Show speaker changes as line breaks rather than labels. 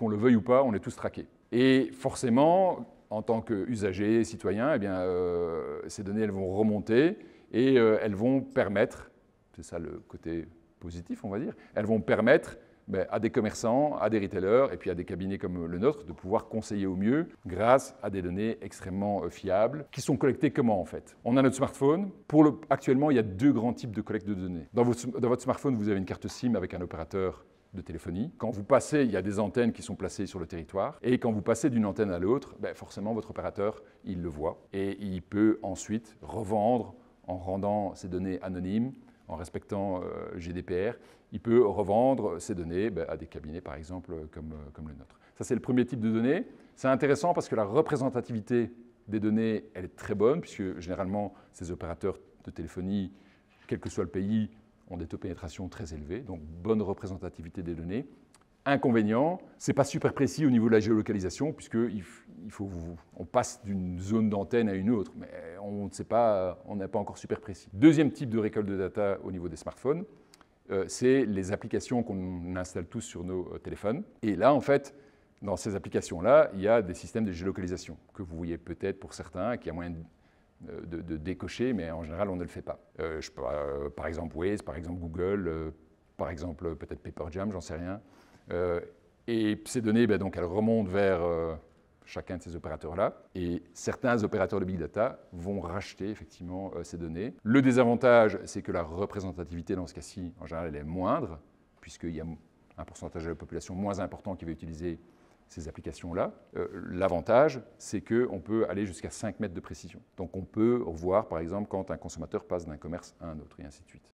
qu'on le veuille ou pas, on est tous traqués. Et forcément, en tant qu'usagers, citoyens, eh bien, ces données elles vont remonter et elles vont permettre, c'est ça le côté positif on va dire, elles vont permettre à des commerçants, à des retailers et puis à des cabinets comme le nôtre de pouvoir conseiller au mieux grâce à des données extrêmement fiables qui sont collectées comment en fait? On a notre smartphone. Actuellement, il y a deux grands types de collecte de données. Dans votre smartphone, vous avez une carte SIM avec un opérateur de téléphonie. Quand vous passez, il y a des antennes qui sont placées sur le territoire. Et quand vous passez d'une antenne à l'autre, forcément, votre opérateur, il le voit. Et il peut ensuite revendre en rendant ces données anonymes, en respectant GDPR. Il peut revendre ces données à des cabinets, par exemple, comme le nôtre. Ça, c'est le premier type de données. C'est intéressant parce que la représentativité des données, elle est très bonne, puisque généralement, ces opérateurs de téléphonie, quel que soit le pays, ont des taux de pénétration très élevés, donc bonne représentativité des données. Inconvénient, ce n'est pas super précis au niveau de la géolocalisation, puisqu'on passe d'une zone d'antenne à une autre, mais on ne sait pas, on n'est pas encore super précis. Deuxième type de récolte de data au niveau des smartphones, c'est les applications qu'on installe tous sur nos téléphones. Et là, en fait, dans ces applications-là, il y a des systèmes de géolocalisation que vous voyez peut-être pour certains, qui a moyen de décocher, mais en général, on ne le fait pas. Par exemple Waze, par exemple Google, par exemple peut-être Paperjam, j'en sais rien. Et ces données, donc, elles remontent vers chacun de ces opérateurs-là. Et certains opérateurs de Big Data vont racheter effectivement ces données. Le désavantage, c'est que la représentativité dans ce cas-ci, en général, elle est moindre, puisqu'il y a un pourcentage de la population moins important qui va utiliser ces applications-là. L'avantage, c'est qu'on peut aller jusqu'à 5 mètres de précision. Donc on peut voir, par exemple, quand un consommateur passe d'un commerce à un autre, et ainsi de suite.